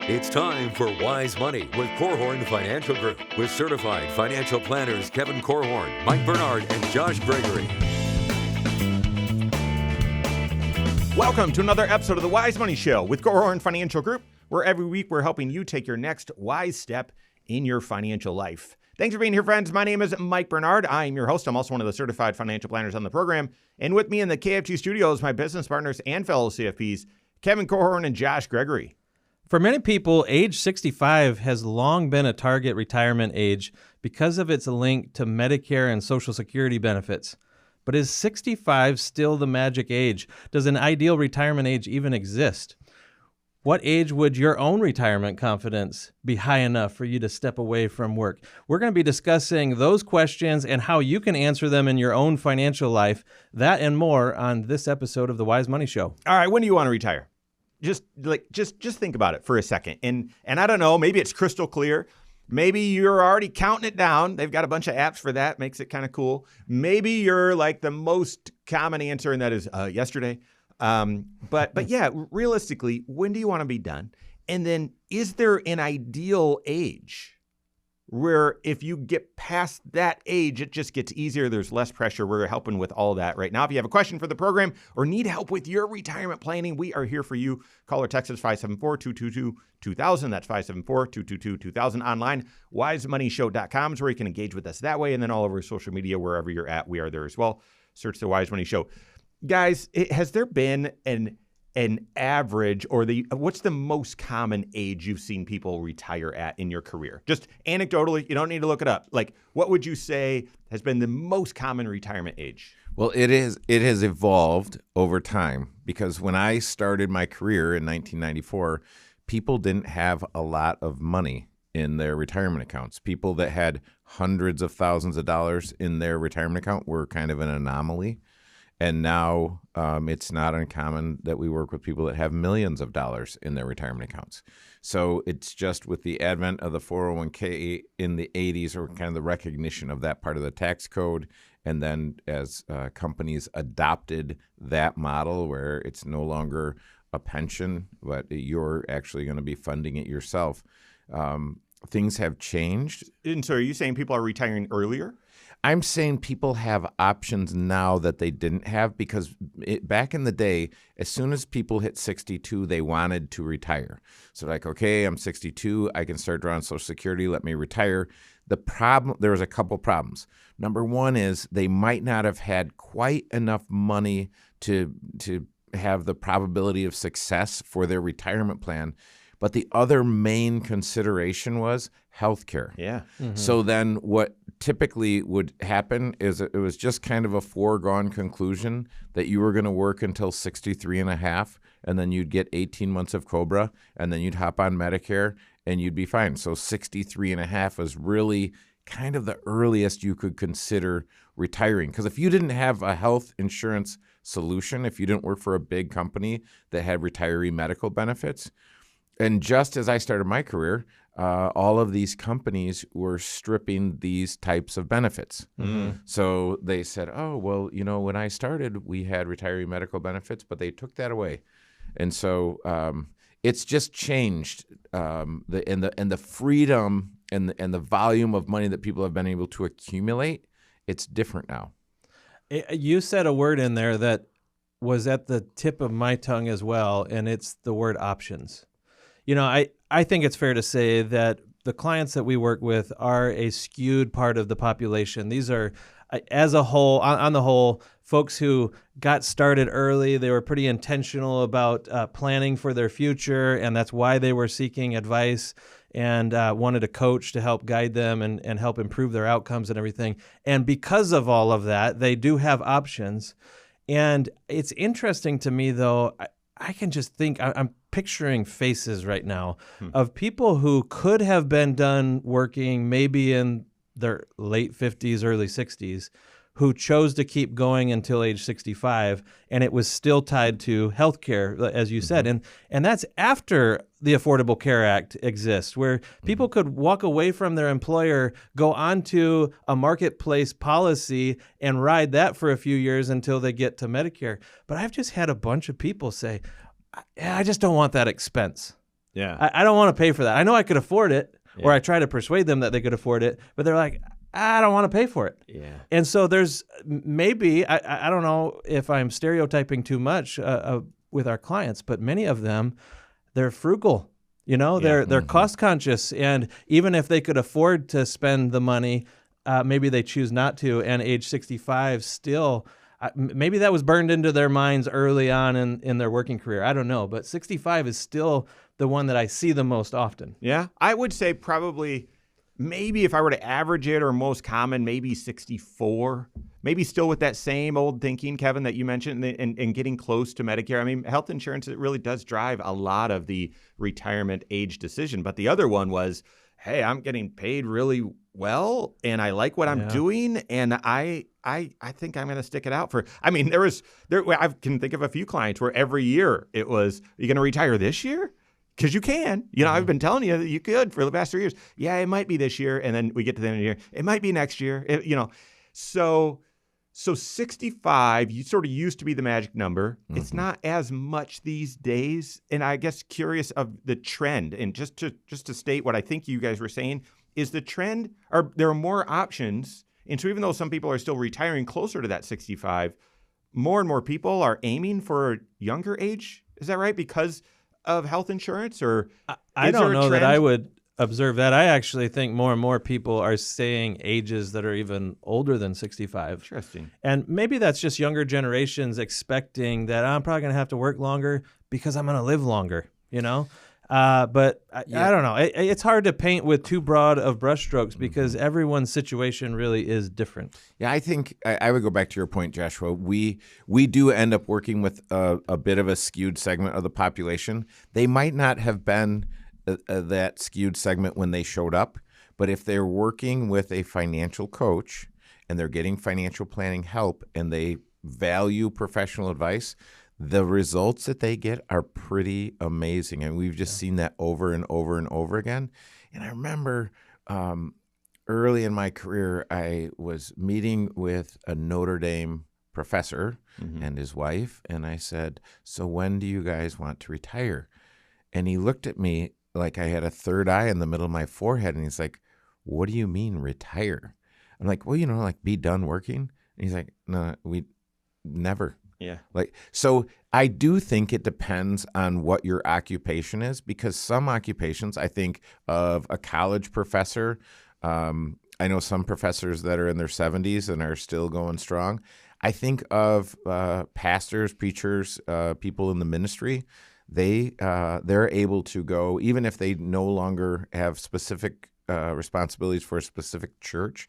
It's time for Wise Money with Korhorn Financial Group with certified financial planners Kevin Korhorn, Mike Bernard, and Josh Gregory. Welcome to another episode of the Wise Money Show with Korhorn Financial Group, where every week we're helping you take your next wise step in your financial life. Thanks for being here, friends. My name is Mike Bernard. I'm your host. I'm also one of the certified financial planners on the program. And with me in the KFG studios, my business partners and fellow CFPs, Kevin Korhorn and Josh Gregory. For many people, age 65 has long been a target retirement age because of its link to Medicare and Social Security benefits. But is 65 still the magic age? Does an ideal retirement age even exist? What age would your own retirement confidence be high enough for you to step away from work? We're going to be discussing those questions and how you can answer them in your own financial life. That and more on this episode of the Wise Money Show. All right, when do you want to retire? Just think about it for a second. And I don't know, maybe it's crystal clear. Maybe you're already counting it down. They've got a bunch of apps for that. Makes it kind of cool. Maybe you're like the most common answer, and that is yesterday. But yeah, realistically, when do you want to be done? And then is there an ideal age where if you get past that age, it just gets easier? There's less pressure. We're helping with all that right now. If you have a question for the program or need help with your retirement planning, we are here for you. Call or text us 574-222-2000. That's 574-222-2000. Online, wisemoneyshow.com is where you can engage with us that way. And then all over social media, wherever you're at, we are there as well. Search the Wise Money Show. Guys, has there been an average or what's the most common age you've seen people retire at in your career? Just anecdotally, you don't need to look it up. Like, what would you say has been the most common retirement age? Well, it has evolved over time, because when I started my career in 1994, people didn't have a lot of money in their retirement accounts. People that had hundreds of thousands of dollars in their retirement account were kind of an anomaly. And now it's not uncommon that we work with people that have millions of dollars in their retirement accounts. So it's just with the advent of the 401k in the 80s, or kind of the recognition of that part of the tax code, and then as companies adopted that model where it's no longer a pension, but you're actually going to be funding it yourself, things have changed. And so are you saying people are retiring earlier? I'm saying people have options now that they didn't have, because back in the day, as soon as people hit 62, they wanted to retire. So like, okay, I'm 62, I can start drawing Social Security, let me retire. There was a couple problems. Number one is they might not have had quite enough money to have the probability of success for their retirement plan. But the other main consideration was healthcare. Yeah. Mm-hmm. So then what typically would happen is it was just kind of a foregone conclusion that you were going to work until 63 and a half, and then you'd get 18 months of COBRA, and then you'd hop on Medicare, and you'd be fine. So 63 and a half was really kind of the earliest you could consider retiring. Because if you didn't have a health insurance solution, if you didn't work for a big company that had retiree medical benefits, and just as I started my career, all of these companies were stripping these types of benefits. Mm-hmm. So they said, oh, well, when I started, we had retiree medical benefits, but they took that away. And so it's just changed. The freedom and the volume of money that people have been able to accumulate, it's different now. You said a word in there that was at the tip of my tongue as well, and it's the word options. I think it's fair to say that the clients that we work with are a skewed part of the population. These are, as a whole, on the whole, folks who got started early. They were pretty intentional about planning for their future, and that's why they were seeking advice and wanted a coach to help guide them and help improve their outcomes and everything. And because of all of that, they do have options. And it's interesting to me, though, I can just think, I'm picturing faces right now of people who could have been done working maybe in their late 50s, early 60s, who chose to keep going until age 65, and it was still tied to healthcare, as you said. And that's after the Affordable Care Act exists, where people could walk away from their employer, go onto a marketplace policy, and ride that for a few years until they get to Medicare. But I've just had a bunch of people say, I just don't want that expense. Yeah. I don't want to pay for that. I know I could afford it, or Yeah. I try to persuade them that they could afford it, but they're like, I don't want to pay for it. Yeah. And so there's maybe, I don't know if I'm stereotyping too much with our clients, but many of them, they're frugal. They're cost conscious. And even if they could afford to spend the money, maybe they choose not to. And age 65 still, maybe that was burned into their minds early on in their working career. I don't know. But 65 is still the one that I see the most often. Yeah. I would say probably maybe if I were to average it, or most common, maybe 64. Maybe still with that same old thinking, Kevin, that you mentioned, and getting close to Medicare. I mean, health insurance, it really does drive a lot of the retirement age decision. But the other one was, hey, I'm getting paid really well, and I like what I'm doing, and I think I'm going to stick it out for. I mean, I can think of a few clients where every year it was, you going to retire this year? Because you can. I've been telling you that you could for the past 3 years. Yeah, it might be this year, and then we get to the end of the year. It might be next year. So 65, you sort of used to be the magic number. Mm-hmm. It's not as much these days. And I guess curious of the trend, and just to state what I think you guys were saying, is the trend, there are more options. And so even though some people are still retiring closer to that 65, more and more people are aiming for a younger age. Is that right? Because of health insurance? Or I don't know that I would observe that. I actually think more and more people are saying ages that are even older than 65. Interesting. And maybe that's just younger generations expecting that I'm probably going to have to work longer because I'm going to live longer, But I don't know. It's hard to paint with too broad of brushstrokes because everyone's situation really is different. Yeah, I think I would go back to your point, Joshua. We do end up working with a bit of a skewed segment of the population. They might not have been that skewed segment when they showed up, but if they're working with a financial coach and they're getting financial planning help and they value professional advice, the results that they get are pretty amazing. And we've just seen that over and over and over again. And I remember early in my career, I was meeting with a Notre Dame professor and his wife, and I said, so when do you guys want to retire? And he looked at me like I had a third eye in the middle of my forehead, and he's like, what do you mean retire? I'm like, well, like be done working. And he's like, no, we never. Yeah. So I do think it depends on what your occupation is, because some occupations, I think of a college professor. I know some professors that are in their 70s and are still going strong. I think of pastors, preachers, people in the ministry. They're able to go, even if they no longer have specific responsibilities for a specific church.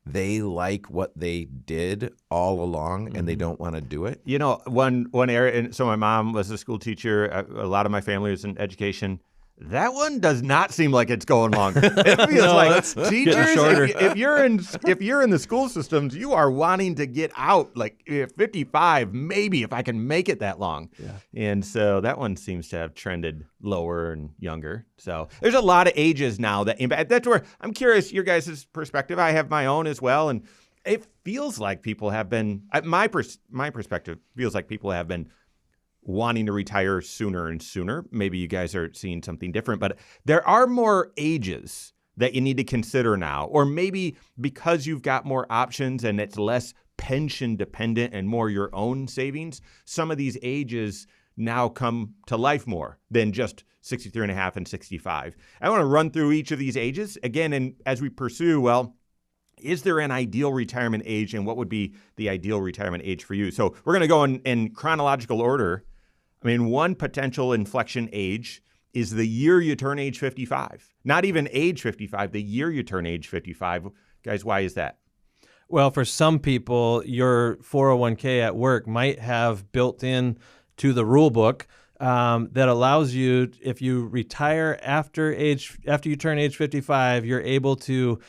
They like what they did all along, and they don't want to do it. One area, and so my mom was a school teacher. A lot of my family was in education. That one does not seem like it's going longer. It feels like teachers, if you're in the school systems, you are wanting to get out like 55, maybe if I can make it that long. Yeah. And so that one seems to have trended lower and younger. So there's a lot of ages now that impact. That's where I'm curious your guys' perspective. I have my own as well, and it feels like people have been. My perspective feels like people have been wanting to retire sooner and sooner. Maybe you guys are seeing something different, but there are more ages that you need to consider now, or maybe because you've got more options and it's less pension dependent and more your own savings, some of these ages now come to life more than just 63 and a half and 65. I want to run through each of these ages again, and as we pursue, is there an ideal retirement age, and what would be the ideal retirement age for you? So we're going to go in chronological order. I mean, one potential inflection age is the year you turn age 55. Not even age 55, the year you turn age 55. Guys, why is that? Well, for some people, your 401k at work might have built in to the rule book that allows you, if you retire after you turn age 55, you're able to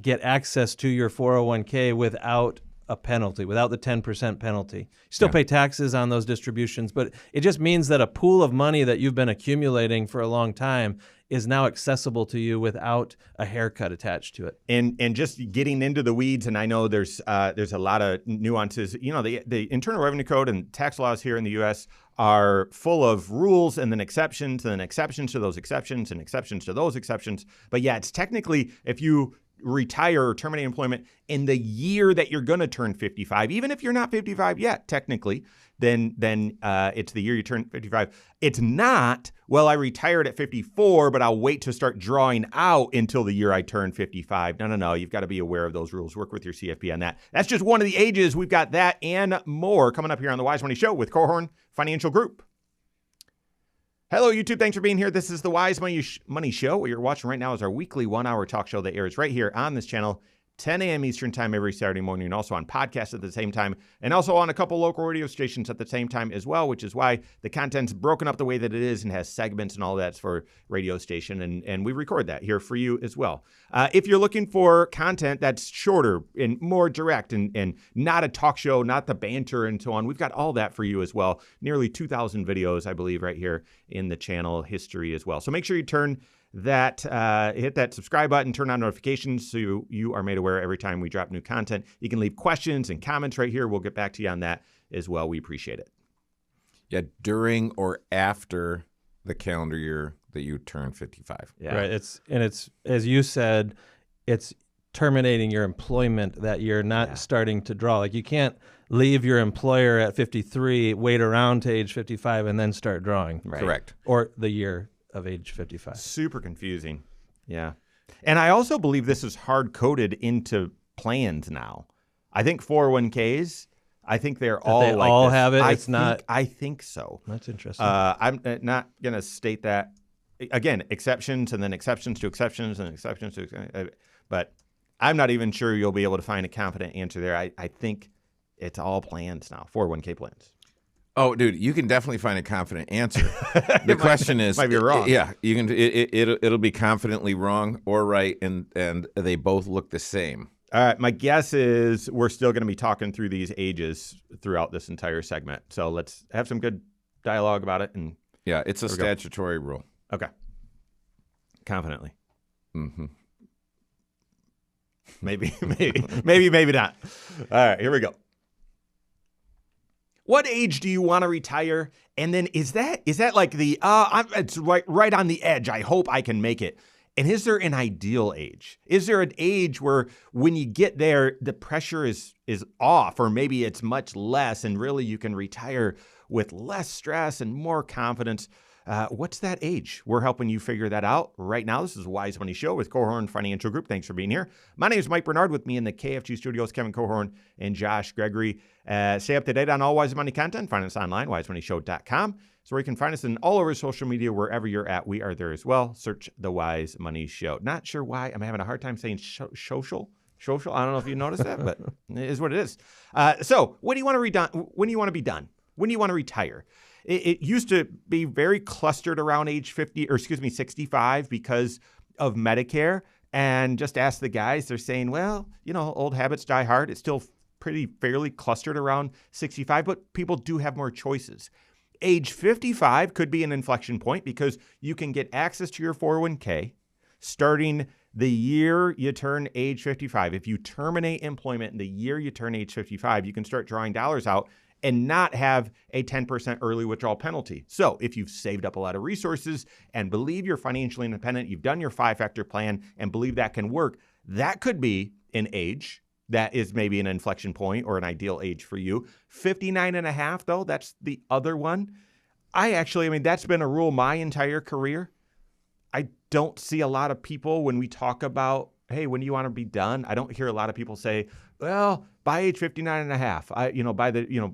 get access to your 401k without a penalty, without the 10% penalty. You still pay taxes on those distributions, but it just means that a pool of money that you've been accumulating for a long time is now accessible to you without a haircut attached to it. And just getting into the weeds, and I know there's a lot of nuances. You know, the Internal Revenue Code and tax laws here in the U.S. are full of rules and then exceptions to those exceptions and exceptions to those exceptions. But yeah, it's technically, if you retire or terminate employment in the year that you're going to turn 55, even if you're not 55 yet, technically, then it's the year you turn 55. It's not, well, I retired at 54, but I'll wait to start drawing out until the year I turn 55. No. You've got to be aware of those rules. Work with your CFP on that. That's just one of the ages. We've got that and more coming up here on the Wise Money Show with Korhorn Financial Group. Hello, YouTube. Thanks for being here. This is the Wise Money Show. What you're watching right now is our weekly 1-hour talk show that airs right here on this channel, 10 a.m. Eastern time every Saturday morning, and also on podcasts at the same time, and also on a couple local radio stations at the same time as well, which is why the content's broken up the way that it is and has segments and all that for radio station, and we record that here for you as well. If you're looking for content that's shorter and more direct and not a talk show, not the banter and so on, we've got all that for you as well. Nearly 2,000 videos, I believe, right here in the channel history as well. So make sure you hit that subscribe button, turn on notifications so you are made aware every time we drop new content. You can leave questions and comments right here. We'll get back to you on that as well. We appreciate it. Yeah, during or after the calendar year that you turn 55. Yeah. Right. It's as you said, it's terminating your employment that year, not starting to draw. Like you can't leave your employer at 53, wait around to age 55, and then start drawing. Right. Correct. Or the year of age 55. Super confusing. Yeah. And I also believe this is hard-coded into plans now. I think 401ks, I think they're all they like all this. have it? I think so. That's interesting. I'm not going to state that. Again, exceptions and then exceptions to exceptions and exceptions to but I'm not even sure you'll be able to find a confident answer there. I think it's all plans now, 401k plans. Oh, dude, you can definitely find a confident answer. The question is, might be wrong. Yeah, you can. It'll be confidently wrong or right, and they both look the same. All right, my guess is we're still going to be talking through these ages throughout this entire segment. So let's have some good dialogue about it. And yeah, it's a statutory rule. Okay, confidently. Mm-hmm. Maybe not. All right, here we go. What age do you want to retire? And then is that like it's right on the edge. I hope I can make it. And is there an ideal age? Is there an age where when you get there, the pressure is off, or maybe it's much less, and really you can retire with less stress and more confidence? What's that age? We're helping you figure that out right now. This is the Wise Money Show with Korhorn Financial Group. Thanks for being here. My name is Mike Bernard. With me in the KFG studios, Kevin Korhorn and Josh Gregory. Stay up to date on all Wise Money content. Find us online, wisemoneyshow.com. So where you can find us in all over social media, wherever you're at, we are there as well. Search the Wise Money Show. Not sure why I'm having a hard time saying social. I don't know if you noticed that, but it is what it is. So when do you want to when do you want to be done? When do you want to retire? It used to be very clustered around age 65 because of Medicare. And just ask the guys, they're saying, well, old habits die hard. It's still fairly clustered around 65, but people do have more choices. Age 55 could be an inflection point because you can get access to your 401k starting the year you turn age 55. If you terminate employment in the year you turn age 55, you can start drawing dollars out and not have a 10% early withdrawal penalty. So if you've saved up a lot of resources and believe you're financially independent, you've done your 5-factor plan and believe that can work, that could be an age that is maybe an inflection point or an ideal age for you. 59 and a half, though, that's the other one. That's been a rule my entire career. I don't see a lot of people when we talk about, hey, when do you want to be done? I don't hear a lot of people say, well, by age 59 and a half,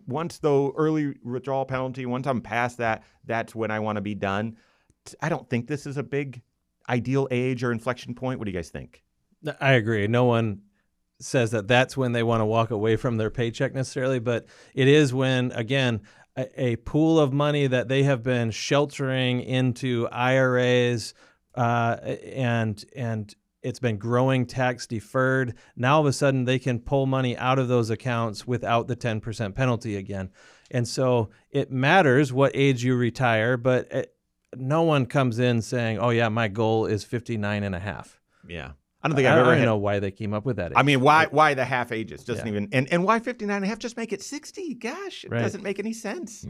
once the early withdrawal penalty, once I'm past that, that's when I want to be done. I don't think this is a big ideal age or inflection point. What do you guys think? I agree. No one says that that's when they want to walk away from their paycheck necessarily, but it is when, again, a pool of money that they have been sheltering into IRAs and it's been growing tax deferred. Now all of a sudden they can pull money out of those accounts without the 10% penalty again. And so it matters what age you retire, but no one comes in saying, "Oh yeah, my goal is 59 and a half." Yeah. I don't think I've ever don't know why they came up with that age. I mean, why the half ages? Doesn't Yeah. even and why 59 and a half? Just make it 60. Gosh, it Right. doesn't make any sense.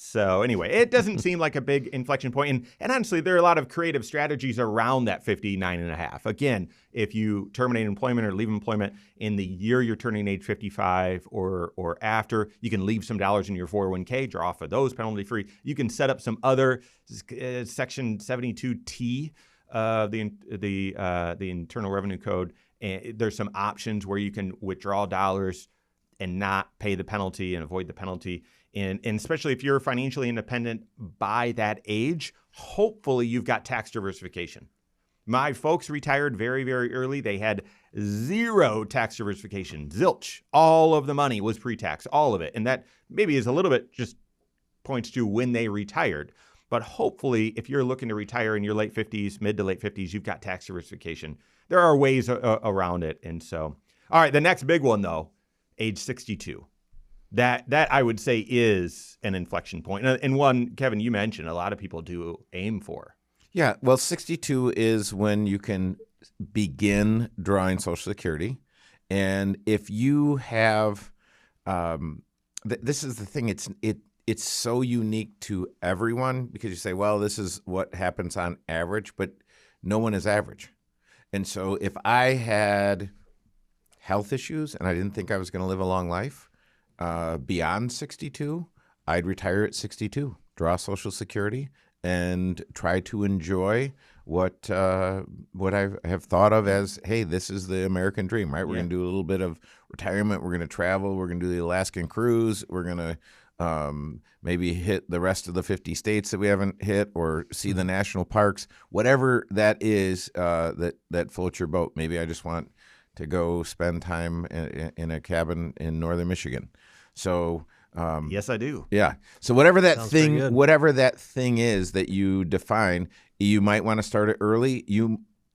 So anyway, it doesn't seem like a big inflection point. And honestly, there are a lot of creative strategies around that 59 and a half. Again, if you terminate employment or leave employment in the year you're turning age 55 or after, you can leave some dollars in your 401k, draw off of those penalty free. You can set up some other Section 72T, the Internal Revenue Code. And there's some options where you can withdraw dollars and not pay the penalty and avoid the penalty. And especially if you're financially independent by that age, hopefully you've got tax diversification. My folks retired very, very early. They had zero tax diversification, zilch. All of the money was pre-tax, all of it. And that maybe is a little bit just points to when they retired. But hopefully, if you're looking to retire in your late 50s, mid to late 50s, you've got tax diversification. There are ways around it. And so, all right, the next big one, though, age 62. That I would say is an inflection point. And one, Kevin, you mentioned a lot of people do aim for. Yeah, well, 62 is when you can begin drawing Social Security. And if you have, this is the thing, it's so unique to everyone because you say, well, this is what happens on average, but no one is average. And so if I had health issues and I didn't think I was going to live a long life, beyond 62, I'd retire at 62, draw Social Security, and try to enjoy what I have thought of as, hey, this is the American dream, right? We're going to do a little bit of retirement. We're going to travel. We're going to do the Alaskan cruise. We're going to maybe hit the rest of the 50 states that we haven't hit or see the national parks, whatever that is that floats your boat. Maybe I just want to go spend time in a cabin in northern Michigan. So yes, I do. Yeah. So whatever that Sounds pretty good. whatever that thing is that you define, you might want to start it early.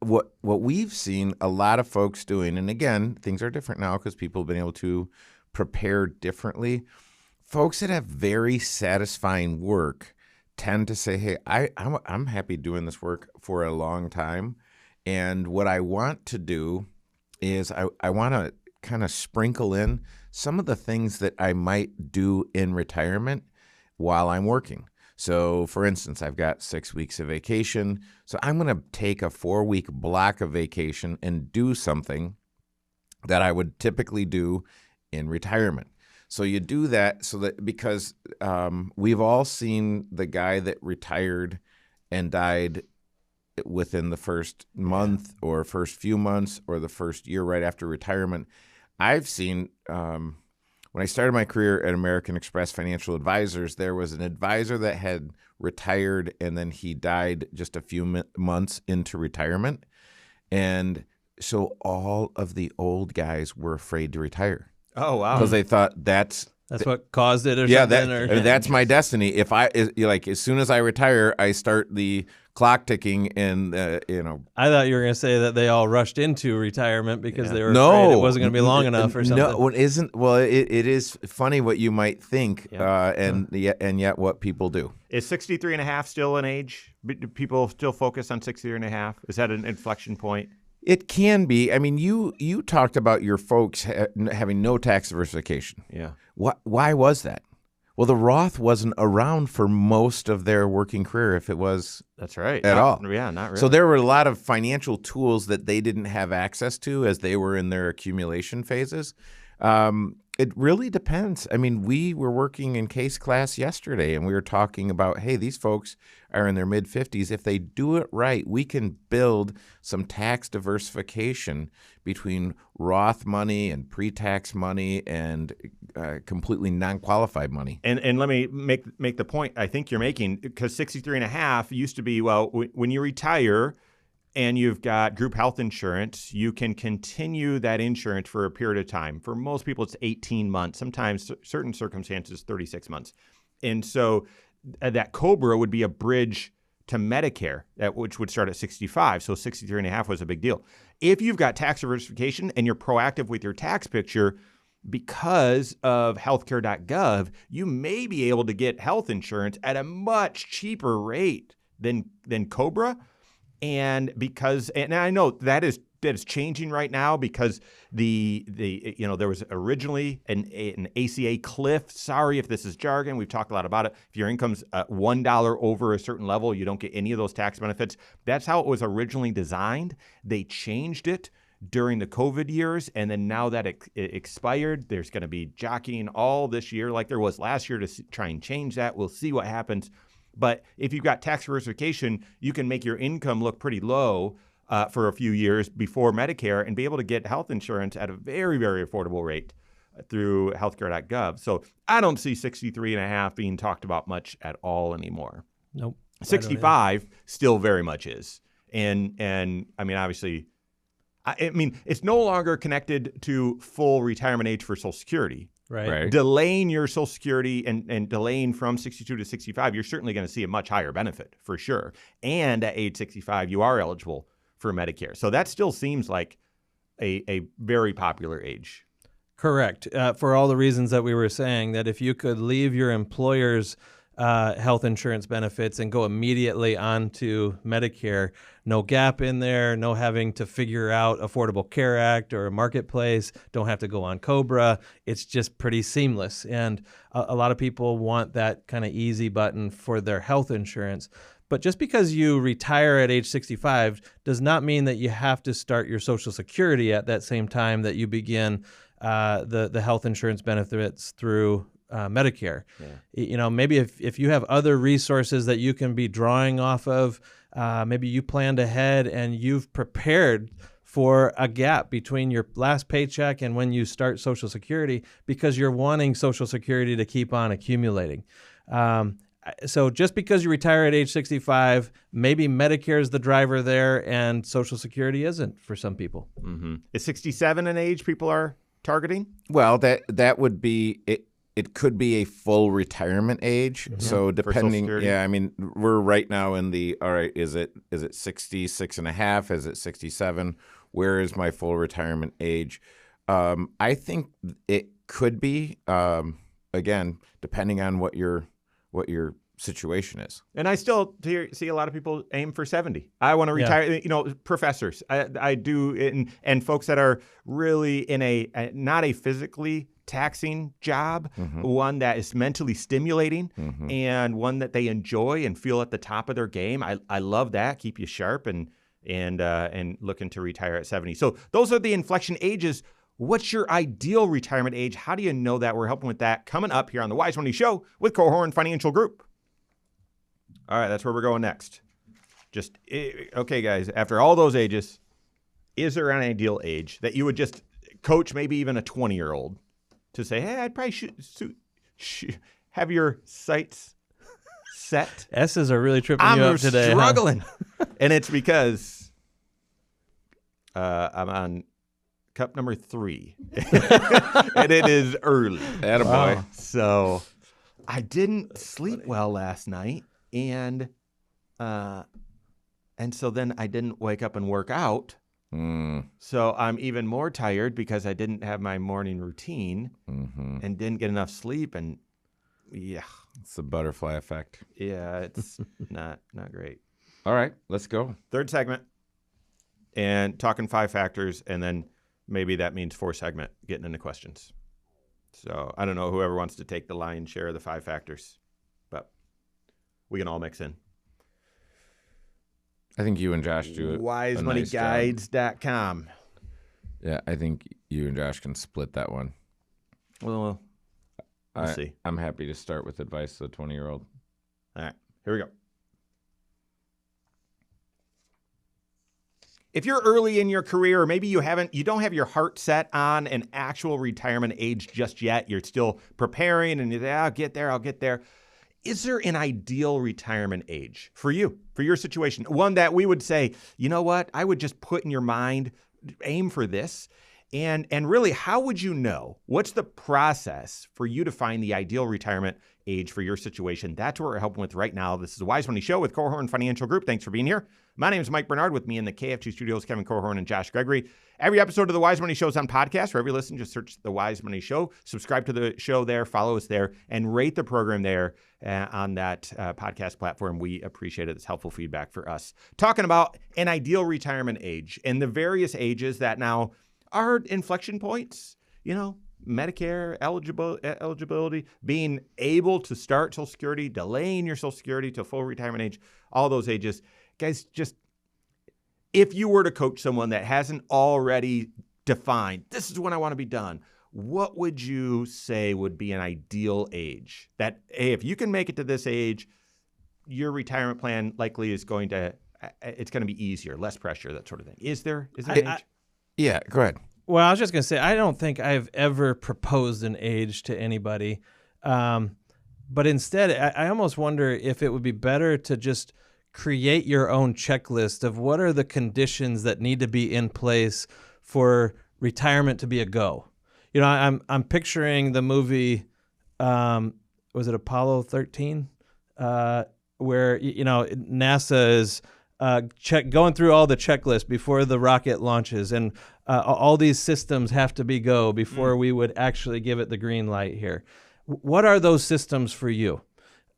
What we've seen a lot of folks doing, and again, things are different now because people have been able to prepare differently. Folks that have very satisfying work tend to say, hey, I'm happy doing this work for a long time. And what I want to do is I want to kind of sprinkle in some of the things that I might do in retirement while I'm working. So, for instance, I've got 6 weeks of vacation. So I'm going to take a 4-week block of vacation and do something that I would typically do in retirement. So you do that so that because we've all seen the guy that retired and died within the first month or first few months or the first year right after retirement. I've seen when I started my career at American Express Financial Advisors, there was an advisor that had retired and then he died just a few months into retirement. And so all of the old guys were afraid to retire. Oh, wow. Because they thought that's what caused it or yeah, something? that's my destiny. If as soon as I retire, I start the clock ticking and, I thought you were going to say that they all rushed into retirement because they were No, afraid it wasn't going to be long enough or something. No, it is funny what you might think, and yet what people do. Is 63 and a half still an age? Do people still focus on 63 and a half? Is that an inflection point? It can be. I mean, you talked about your folks having no tax diversification. Yeah. Why was that? Well, the Roth wasn't around for most of their working career, if it was That's right. at all. Yeah, not really. So there were a lot of financial tools that they didn't have access to as they were in their accumulation phases. It really depends. I mean, we were working in case class yesterday, and we were talking about, hey, these folks are in their mid-50s. If they do it right, we can build some tax diversification between Roth money and pre-tax money and completely non-qualified money. And let me make the point I think you're making, because 63 and a half used to be, well, when you retire and you've got group health insurance, you can continue that insurance for a period of time. For most people, it's 18 months, sometimes certain circumstances, 36 months. And so that COBRA would be a bridge to Medicare, which would start at 65. So 63 and a half was a big deal. If you've got tax diversification and you're proactive with your tax picture, because of healthcare.gov, you may be able to get health insurance at a much cheaper rate than COBRA. And I know that is changing right now because there was originally an ACA cliff. Sorry if this is jargon. We've talked a lot about it. If your income's $1 over a certain level, you don't get any of those tax benefits. That's how it was originally designed. They changed it during the COVID years, and then now that it expired, there's going to be jockeying all this year like there was last year to try and change that. We'll see what happens. But if you've got tax diversification, you can make your income look pretty low for a few years before Medicare and be able to get health insurance at a very, very affordable rate through healthcare.gov. So I don't see 63.5 being talked about much at all anymore. Nope. 65 still very much is. And I mean, obviously, I mean, it's no longer connected to full retirement age for Social Security. Right. Delaying your Social Security and delaying from 62 to 65, you're certainly going to see a much higher benefit for sure. And at age 65, you are eligible for Medicare. So that still seems like a very popular age. Correct. For all the reasons that we were saying, that if you could leave your employer's health insurance benefits and go immediately onto Medicare, no gap in there, no having to figure out Affordable Care Act or a marketplace, don't have to go on COBRA. It's just pretty seamless. And a lot of people want that kind of easy button for their health insurance. But just because you retire at age 65 does not mean that you have to start your Social Security at that same time that you begin the health insurance benefits through Medicare. Yeah. Maybe if you have other resources that you can be drawing off of, maybe you planned ahead and you've prepared for a gap between your last paycheck and when you start Social Security because you're wanting Social Security to keep on accumulating. So just because you retire at age 65, maybe Medicare is the driver there and Social Security isn't for some people. Mm-hmm. Is 67 an age people are targeting? Well, that would be it. It could be a full retirement age. Mm-hmm. So depending, I mean, we're right now in the, all right, is it 66 and a half? Is it 67? Where is my full retirement age? I think it could be, again, depending on what your situation is. And I still see a lot of people aim for 70. I want to retire, professors. I do, and folks that are really in not a physically taxing job, mm-hmm. one that is mentally stimulating, mm-hmm. and one that they enjoy and feel at the top of their game. I love that. Keep you sharp and looking to retire at 70. So those are the inflection ages. What's your ideal retirement age? How do you know that? We're helping with that coming up here on the Wise Money Show with Korhorn Financial Group. All right, that's where we're going next. Okay, guys, after all those ages, is there an ideal age that you would just coach maybe even a 20-year-old to say, hey, I'd probably should have your sights set? S's are really tripping you up today. I'm struggling. Huh? And it's because I'm on cup number 3. And it is early. Attaboy. Wow. So I didn't sleep well last night. And so then I didn't wake up and work out. So I'm even more tired because I didn't have my morning routine, mm-hmm. and didn't get enough sleep. And yeah, it's the butterfly effect. Yeah, it's not great. All right, let's go. Third segment, and talking 5 factors, and then maybe that means 4th segment, getting into questions. So I don't know, whoever wants to take the lion's share of the 5 factors, but we can all mix in. I think you and Josh do it. WiseMoneyGuides.com. Yeah, I think you and Josh can split that one. Well, we'll see. I'm happy to start with advice to a 20-year-old. All right, here we go. If you're early in your career, or maybe you don't have your heart set on an actual retirement age just yet, you're still preparing and you're like, I'll get there. Is there an ideal retirement age for you, for your situation? One that we would say, you know what, I would just put in your mind, aim for this. And really, how would you know? What's the process for you to find the ideal retirement age for your situation. That's what we're helping with right now. This is the Wise Money Show with Korhorn Financial Group. Thanks for being here. My name is Mike Bernard. With me in the KF2 studios, Kevin Korhorn and Josh Gregory. Every episode of the Wise Money Show is on podcast. Wherever you listen, just search the Wise Money Show. Subscribe to the show there, follow us there, and rate the program there on that podcast platform. We appreciate it. It's helpful feedback for us. Talking about an ideal retirement age and the various ages that now are inflection points, Medicare eligibility, being able to start Social Security, delaying your Social Security to full retirement age, all those ages. Guys, just if you were to coach someone that hasn't already defined, this is when I want to be done, what would you say would be an ideal age? That, hey, if you can make it to this age, your retirement plan likely is going to be easier, less pressure, that sort of thing. Is there an age? Yeah, go ahead. Well, I was just going to say, I don't think I've ever proposed an age to anybody. But instead, I almost wonder if it would be better to just create your own checklist of what are the conditions that need to be in place for retirement to be a go. I'm picturing the movie, was it Apollo 13? Where, NASA is going through all the checklists before the rocket launches, and all these systems have to be go before we would actually give it the green light here. What are those systems for you?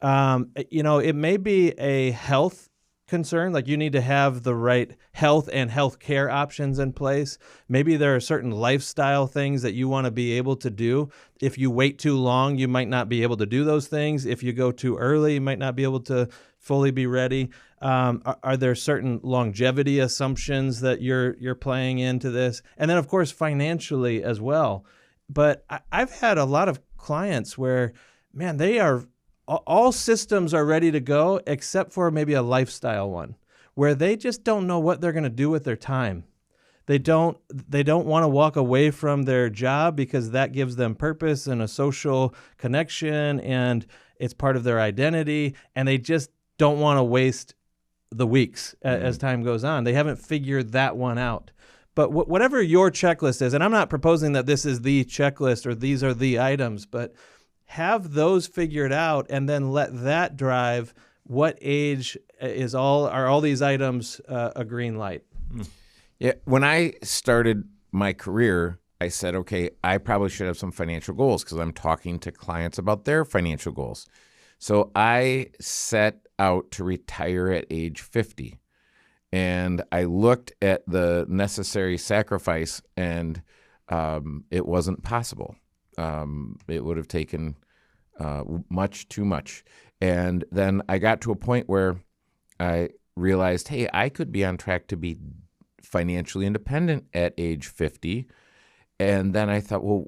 It may be a health concern, like you need to have the right health and health care options in place. Maybe there are certain lifestyle things that you want to be able to do. If you wait too long, you might not be able to do those things. If you go too early, you might not be able to fully be ready. Are there certain longevity assumptions that you're playing into this? And then, of course, financially as well. But I've had a lot of clients where, man, all systems are ready to go except for maybe a lifestyle one, where they just don't know what they're going to do with their time. They don't want to walk away from their job because that gives them purpose and a social connection, and it's part of their identity, and they just don't want to waste the weeks as time goes on. They haven't figured that one out. But whatever your checklist is, and I'm not proposing that this is the checklist or these are the items, but have those figured out and then let that drive what age are all these items a green light. Yeah, when I started my career, I said, okay, I probably should have some financial goals because I'm talking to clients about their financial goals. So I set out to retire at age 50. And I looked at the necessary sacrifice, and it wasn't possible. It would have taken much too much. And then I got to a point where I realized, hey, I could be on track to be financially independent at age 50. And then I thought, well,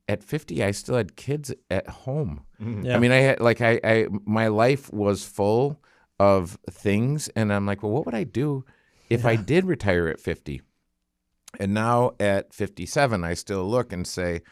at 50, I still had kids at home. Mm-hmm. Yeah. I mean, I had my life was full of things, and I'm like, well, what would I do if I did retire at 50? And now at 57, I still look and say,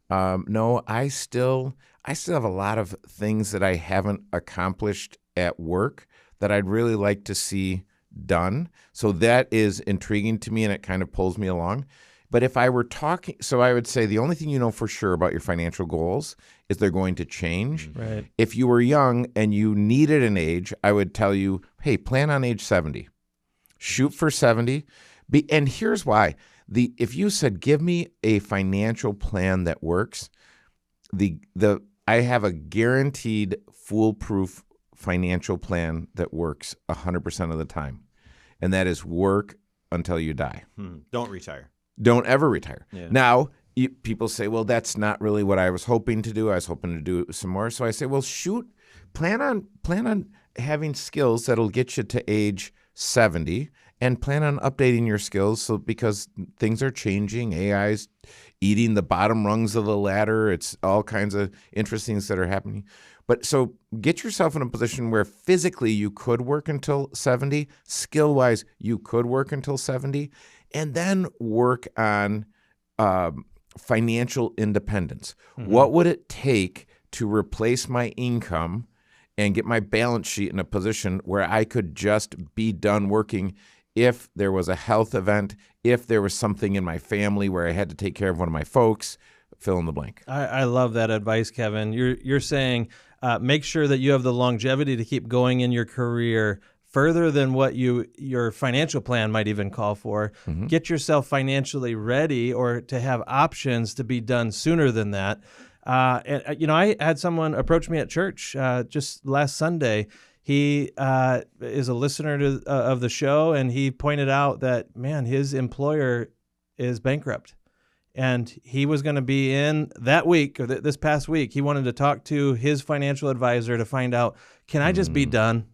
no, I still have a lot of things that I haven't accomplished at work that I'd really like to see done. So that is intriguing to me, and it kind of pulls me along. But if I were talking, so I would say the only thing you know for sure about your financial goals is they're going to change. Right. If you were young and you needed an age, I would tell you, hey, plan on age 70. Shoot for 70. And here's why. If you said, give me a financial plan that works, I have a guaranteed foolproof financial plan that works 100% of the time. And that is work until you die. Don't retire. Don't ever retire. Yeah. Now, people say, well, that's not really what I was hoping to do. I was hoping to do some more. So I say, well, plan on having skills that'll get you to age 70, and plan on updating your skills because things are changing. AI's eating the bottom rungs of the ladder. It's all kinds of interesting things that are happening. But so get yourself in a position where physically you could work until 70, skill-wise you could work until 70, and then work on financial independence. Mm-hmm. What would it take to replace my income and get my balance sheet in a position where I could just be done working if there was a health event, if there was something in my family where I had to take care of one of my folks, fill in the blank. I love that advice, Kevin. You're saying make sure that you have the longevity to keep going in your career further than what your financial plan might even call for. Get yourself financially ready or to have options to be done sooner than that. I had someone approach me at church just last Sunday. He is a listener of the show, and he pointed out that, man, his employer is bankrupt. And he was going to be in that week, or this past week, he wanted to talk to his financial advisor to find out, can I just be done?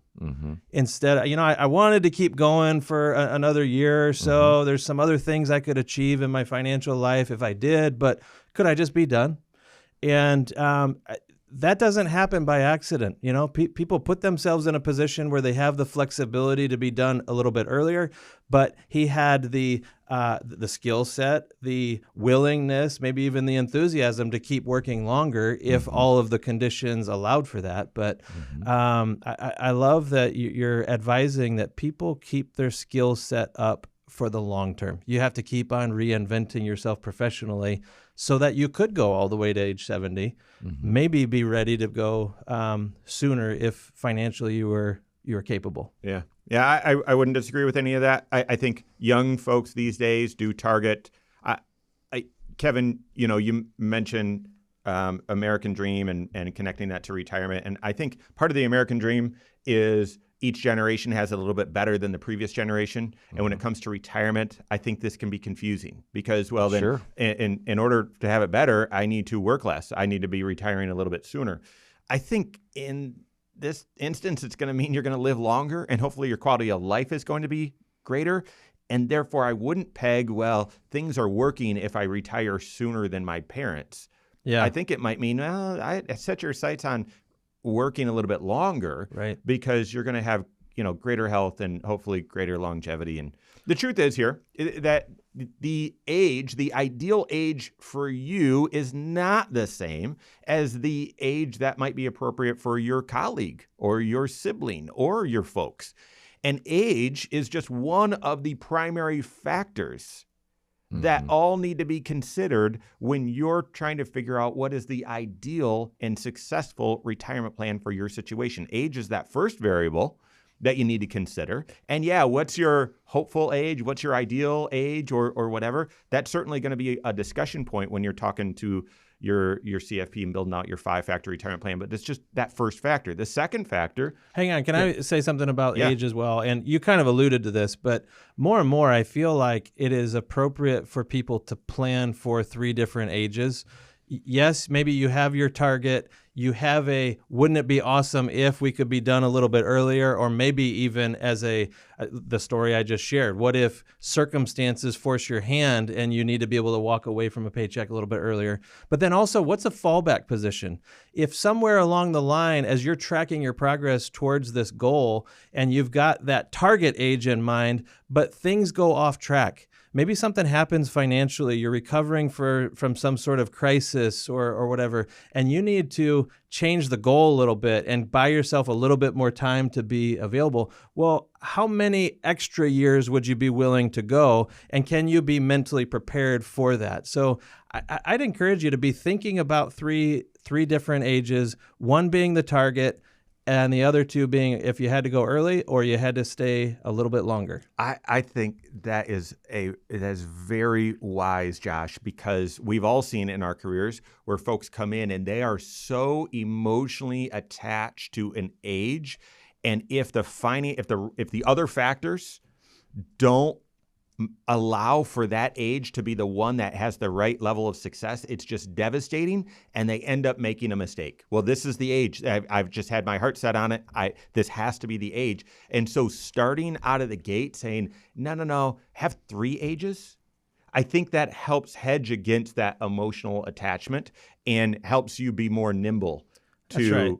Instead, I wanted to keep going for another year or so. There's some other things I could achieve in my financial life if I did, but could I just be done? And that doesn't happen by accident. People put themselves in a position where they have the flexibility to be done a little bit earlier, but he had the skill set, the willingness, maybe even the enthusiasm to keep working longer if all of the conditions allowed for that. But I love that you're advising that people keep their skill set up for the long term. You have to keep on reinventing yourself professionally so that you could go all the way to age 70, maybe be ready to go sooner if financially you were capable. Yeah. Yeah, I wouldn't disagree with any of that. I think young folks these days do target. Kevin, you mentioned American Dream and connecting that to retirement. And I think part of the American Dream is each generation has it a little bit better than the previous generation. And when it comes to retirement, I think this can be confusing because, then in order to have it better, I need to work less. I need to be retiring a little bit sooner. I think in this instance, it's going to mean you're going to live longer and hopefully your quality of life is going to be greater. And therefore, I wouldn't peg, things are working if I retire sooner than my parents. Yeah. I think it might mean, I set your sights on working a little bit longer, right? Because you're going to have, greater health and hopefully greater longevity. And the truth is here that the ideal age for you is not the same as the age that might be appropriate for your colleague or your sibling or your folks. And age is just one of the primary factors that all need to be considered when you're trying to figure out what is the ideal and successful retirement plan for your situation. Age is that first variable that you need to consider. And what's your hopeful age? What's your ideal age or whatever? That's certainly going to be a discussion point when you're talking to your CFP and building out your 5-factor retirement plan. But it's just that first factor. The second factor. Hang on. Can I say something about age as well? And you kind of alluded to this, but more and more I feel like it is appropriate for people to plan for 3 different ages. Yes, maybe you have your target. You have wouldn't it be awesome if we could be done a little bit earlier, or maybe even as the story I just shared. What if circumstances force your hand and you need to be able to walk away from a paycheck a little bit earlier? But then also, what's a fallback position? If somewhere along the line, as you're tracking your progress towards this goal and you've got that target age in mind, but things go off track, maybe something happens financially, you're recovering from some sort of crisis or whatever, and you need to change the goal a little bit and buy yourself a little bit more time to be available. Well, how many extra years would you be willing to go, and can you be mentally prepared for that? So I'd encourage you to be thinking about three different ages, one being the target, and the other 2 being if you had to go early or you had to stay a little bit longer. I think that is very wise, Josh, because we've all seen in our careers where folks come in and they are so emotionally attached to an age, and if the other factors don't allow for that age to be the one that has the right level of success, it's just devastating, and they end up making a mistake. Well, this is the age. I've just had my heart set on it. This has to be the age. And so starting out of the gate saying, no, have 3 ages, I think that helps hedge against that emotional attachment and helps you be more nimble to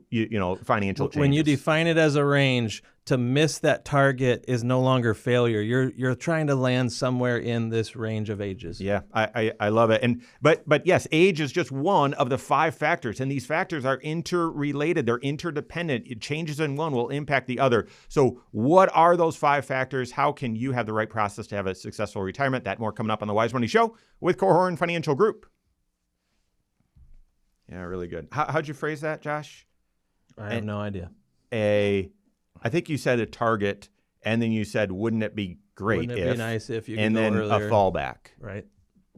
financial changes. When you define it as a range, to miss that target is no longer failure. You're trying to land somewhere in this range of ages. Yeah, I love it. But yes, age is just one of the 5 factors, and these factors are interrelated. They're interdependent. It changes in one will impact the other. So what are those 5 factors? How can you have the right process to have a successful retirement? That more coming up on the Wise Money Show with Korhorn Financial Group. Yeah, really good. How'd you phrase that, Josh? I have no idea. I think you said a target, and then you said, wouldn't it be great Wouldn't it be nice if you could and go then earlier? a fallback. Right.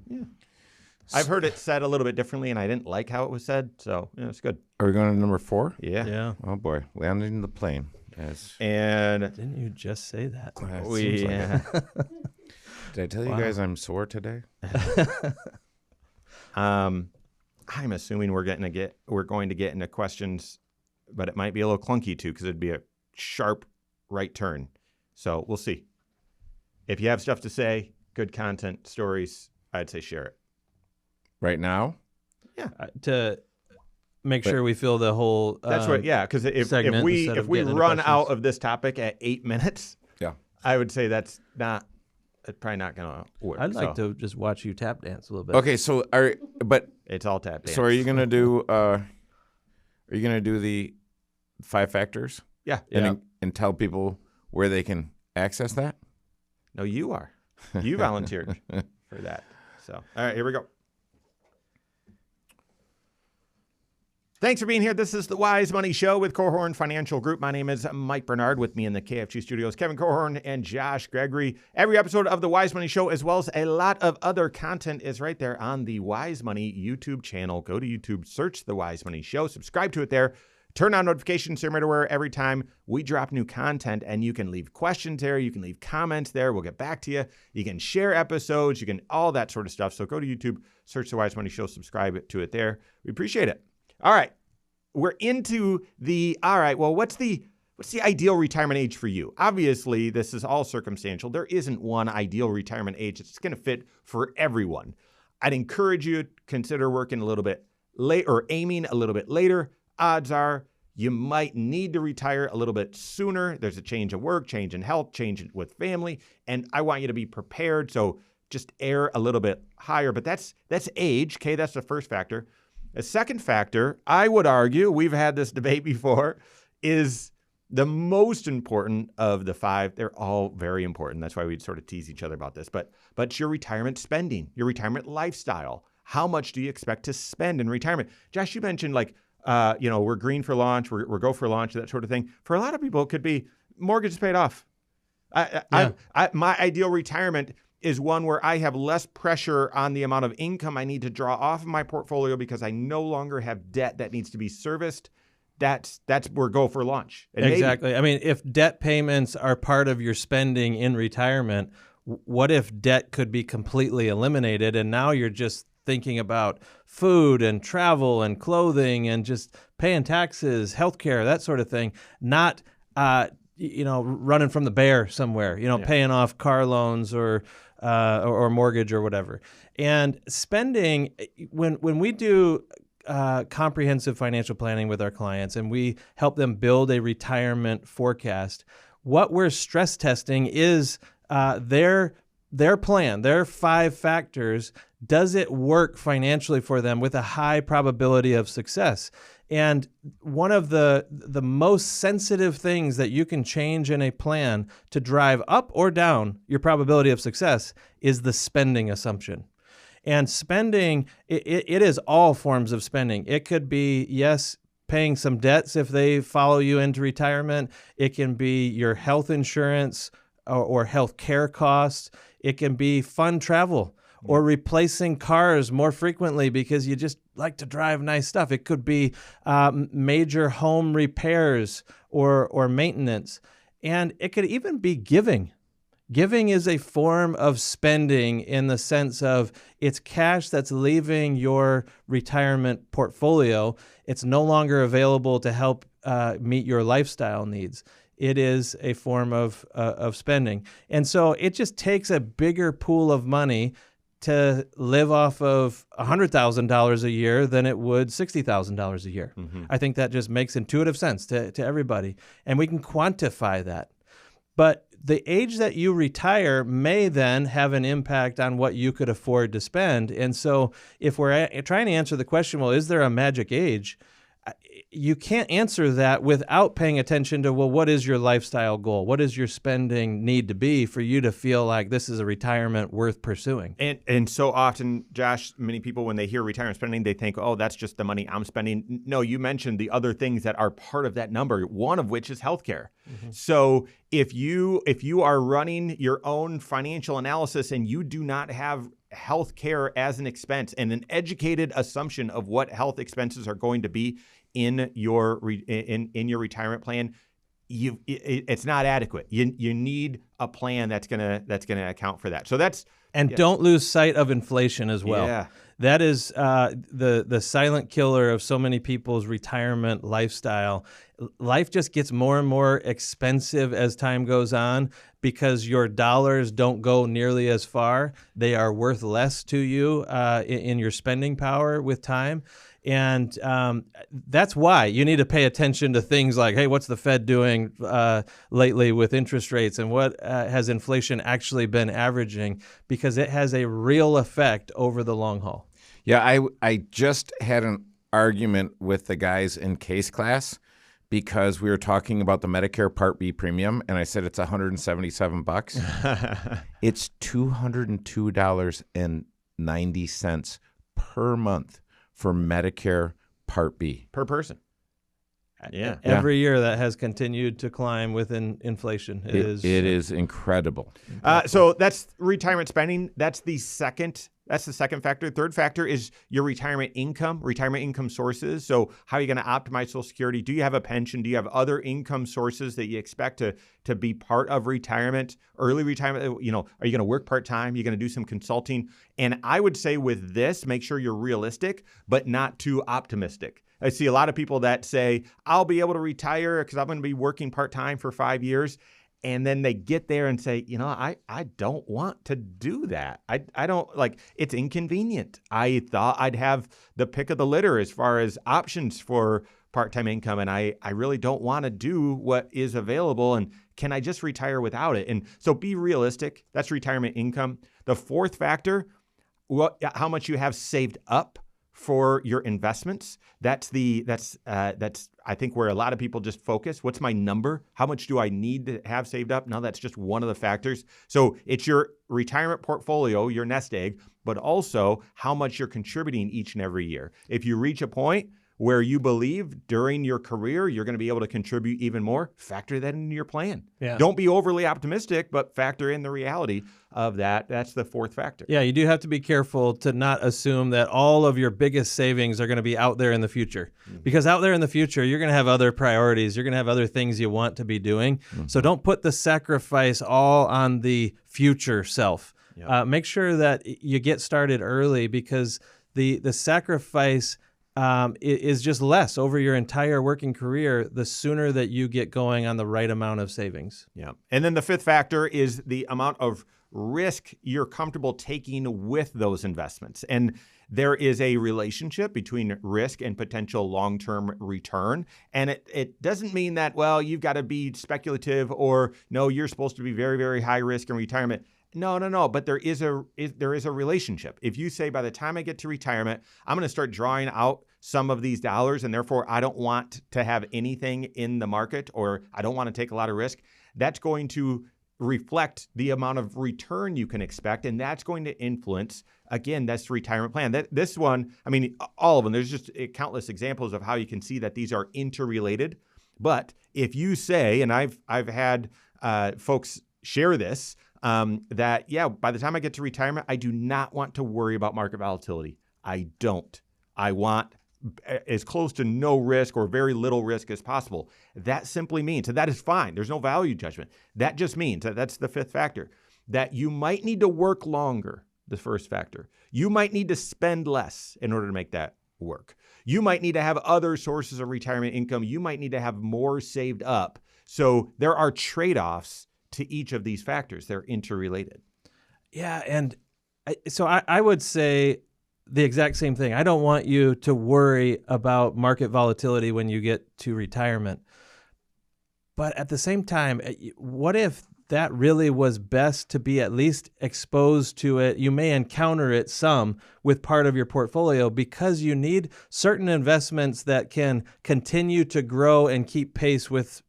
Yeah. I've heard it said a little bit differently, and I didn't like how it was said, so it's good. Are we going to number 4? Yeah. Yeah. Oh boy, landing the plane. Yes. And Didn't you just say that? Seems like it. Did I tell you guys I'm sore today? I'm assuming we're going to get into questions, but it might be a little clunky too because it'd be a sharp right turn. So we'll see. If you have stuff to say, good content, stories, I'd say share it. Right now? To make sure we fill the whole That's what. Yeah, because if segment we instead of run getting into out questions. of this topic at 8 minutes, Yeah. I would say it's probably not going to work. I'd like so to just watch you tap dance a little bit. Okay, so It's all tap dance. so are you gonna do the 5 factors Yeah. and tell people where they can access that? No, you are. You volunteered for that. So, all right, here we go. Thanks for being here. This is the Wise Money Show with Corhorn Financial Group. My name is Mike Bernard. With me in the KFG studios, Kevin Corhorn and Josh Gregory. Every episode of the Wise Money Show, as well as a lot of other content, is right there on the Wise Money YouTube channel. Go to YouTube, search the Wise Money Show, subscribe to it there. Turn on notifications so you're aware every time we drop new content, and you can leave questions there. You can leave comments there. We'll get back to you. You can share episodes. You can all that sort of stuff. So go to YouTube, search the Wise Money Show, subscribe to it there. We appreciate it. All right. We're into what's the ideal retirement age for you? Obviously, this is all circumstantial. There isn't one ideal retirement age. It's going to fit for everyone. I'd encourage you to consider working a little bit late or aiming a little bit later. Odds are you might need to retire a little bit sooner. There's a change of work, change in health, change with family, and I want you to be prepared. So just err a little bit higher. But that's age. Okay, that's the first factor. A second factor, I would argue, we've had this debate before, is the most important of the 5. They're all very important. That's why we sort of tease each other about this. But your retirement spending, your retirement lifestyle. How much do you expect to spend in retirement? Josh, you mentioned we're green for launch, we're go for launch, that sort of thing. For a lot of people, it could be mortgage is paid off. My ideal retirement is one where I have less pressure on the amount of income I need to draw off of my portfolio because I no longer have debt that needs to be serviced. That's where go for launch. And exactly. I mean, if debt payments are part of your spending in retirement, what if debt could be completely eliminated and now you're just thinking about food and travel and clothing and just paying taxes, healthcare, that sort of thing, not running from the bear somewhere, paying off car loans or mortgage or whatever. And spending, when we do comprehensive financial planning with our clients and we help them build a retirement forecast, what we're stress testing is their plan, their 5 factors. Does it work financially for them with a high probability of success? And one of the most sensitive things that you can change in a plan to drive up or down your probability of success is the spending assumption. And spending, it is all forms of spending. It could be, yes, paying some debts if they follow you into retirement. It can be your health insurance or health care costs. It can be fun travel or replacing cars more frequently because you just like to drive nice stuff. It could be major home repairs or maintenance. And it could even be giving. Giving is a form of spending in the sense of it's cash that's leaving your retirement portfolio. It's no longer available to help meet your lifestyle needs. It is a form of spending. And so it just takes a bigger pool of money to live off of $100,000 a year than it would $60,000 a year. Mm-hmm. I think that just makes intuitive sense to everybody. And we can quantify that. But the age that you retire may then have an impact on what you could afford to spend. And so if we're trying to answer the question, well, is there a magic age? you can't answer that without paying attention to, well, what is your lifestyle goal? What does your spending need to be for you to feel like this is a retirement worth pursuing? And so often, Josh, many people, when they hear retirement spending, they think, oh, that's just the money I'm spending. No, you mentioned the other things that are part of that number, one of which is healthcare. So if you are running your own financial analysis and you do not have healthcare as an expense and an educated assumption of what health expenses are going to be in your in your retirement plan, it's not adequate. You need a plan that's gonna account for that. So that's don't lose sight of inflation as well. Yeah. That is the silent killer of so many people's retirement lifestyle. Life just gets more and more expensive as time goes on because your dollars don't go nearly as far. They are worth less to you in your spending power with time. And that's why you need to pay attention to things like, hey, what's the Fed doing lately with interest rates, and what has inflation actually been averaging, because it has a real effect over the long haul. Yeah, I just had an argument with the guys in case class because we were talking about the Medicare Part B premium, and I said it's $177. It's $202.90 per month for Medicare Part B. per person. Yeah. Every year that has continued to climb with inflation. It is incredible. So that's retirement spending. That's the second factor. Third factor is your retirement income sources. So how are you going to optimize Social Security? Do you have a pension? Do you have other income sources that you expect to be part of retirement, early retirement? Are you going to work part-time? You're going to do some consulting? And I would say with this, make sure you're realistic, but not too optimistic. I see a lot of people that say, I'll be able to retire because I'm going to be working part-time for 5 years. And then they get there and say, I don't want to do that. I don't it's inconvenient. I thought I'd have the pick of the litter as far as options for part-time income. And I really don't want to do what is available. And can I just retire without it? And so be realistic. That's retirement income. The fourth factor, how much you have saved up for your investments. That's I think where a lot of people just focus. What's my number? How much do I need to have saved up? No, that's just one of the factors. So it's your retirement portfolio, your nest egg, but also how much you're contributing each and every year. If you reach a point where you believe during your career you're going to be able to contribute even more, factor that into your plan. Yeah. Don't be overly optimistic, but factor in the reality of that. That's the fourth factor. Yeah, you do have to be careful to not assume that all of your biggest savings are going to be out there in the future. Because out there in the future, you're going to have other priorities. You're going to have other things you want to be doing. So don't put the sacrifice all on the future self. Yep. Make sure that you get started early, because the sacrifice is just less over your entire working career the sooner that you get going on the right amount of savings. Yeah. And then the fifth factor is the amount of risk you're comfortable taking with those investments. And there is a relationship between risk and potential long-term return. And it doesn't mean that, well, you've got to be speculative, or no, you're supposed to be very, very high risk in retirement. No. But there is a relationship. If you say, by the time I get to retirement, I'm going to start drawing out some of these dollars, and therefore I don't want to have anything in the market, or I don't want to take a lot of risk, that's going to reflect the amount of return you can expect, and that's going to influence, again, that's the retirement plan. This one, I mean, all of them, there's just countless examples of how you can see that these are interrelated. But if you say, and I've had folks share this, that, yeah, by the time I get to retirement, I do not want to worry about market volatility. I don't. I want as close to no risk or very little risk as possible. That simply means, and that is fine, there's no value judgment. That just means, that's the fifth factor, that you might need to work longer, the first factor. You might need to spend less in order to make that work. You might need to have other sources of retirement income. You might need to have more saved up. So there are trade-offs to each of these factors. They're interrelated. Yeah, and so I would say the exact same thing. I don't want you to worry about market volatility when you get to retirement. But at the same time, what if that really was best to be at least exposed to it. You may encounter it some with part of your portfolio because you need certain investments that can continue to grow and keep pace with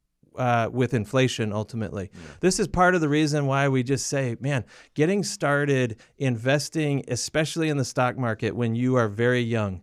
inflation ultimately. Yeah. This is part of the reason why we just say, man, getting started investing, especially in the stock market when you are very young,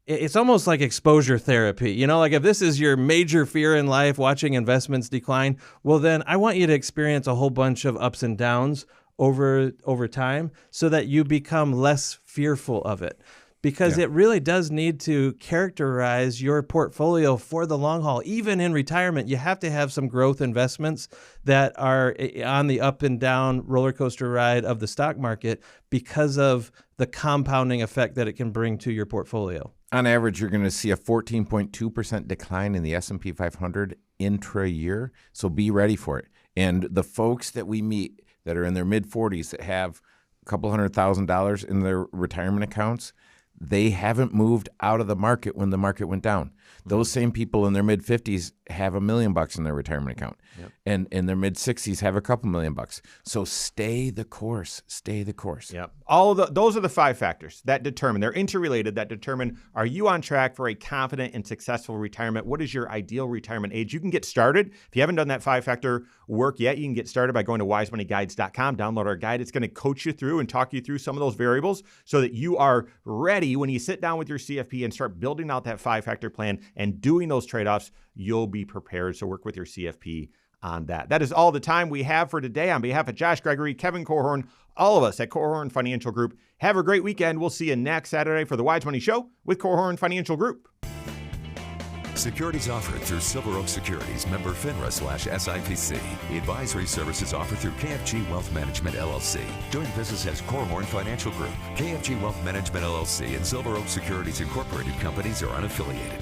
it's almost like exposure therapy. You know, like if this is your major fear in life, watching investments decline, well, then I want you to experience a whole bunch of ups and downs over time so that you become less fearful of it. Because it really does need to characterize your portfolio for the long haul. Even in retirement, you have to have some growth investments that are on the up and down roller coaster ride of the stock market because of the compounding effect that it can bring to your portfolio. On average, you're going to see a 14.2% decline in the S&P 500 intra-year, so be ready for it. And the folks that we meet that are in their mid-40s that have a couple $100,000 in their retirement accounts, they haven't moved out of the market when the market went down. Those same people in their mid-50s have $1 million in their retirement account, and in their mid-60s have a couple $1 million. So stay the course. Stay the course. Yep. Those are the 5 factors that determine. They're interrelated. That determine, are you on track for a confident and successful retirement? What is your ideal retirement age? You can get started. If you haven't done that 5-factor work yet, you can get started by going to wisemoneyguides.com. Download our guide. It's going to coach you through and talk you through some of those variables so that you are ready when you sit down with your CFP and start building out that 5-factor plan and doing those trade-offs. You'll be prepared. So work with your CFP on that. That is all the time we have for today. On behalf of Josh Gregory, Kevin Korhorn, all of us at Korhorn Financial Group, have a great weekend. We'll see you next Saturday for the Wise Money Show with Korhorn Financial Group. Securities offered through Silver Oak Securities, member FINRA/SIPC. Advisory services offered through KFG Wealth Management, LLC. Doing business as Korhorn Financial Group. KFG Wealth Management, LLC and Silver Oak Securities Incorporated companies are unaffiliated.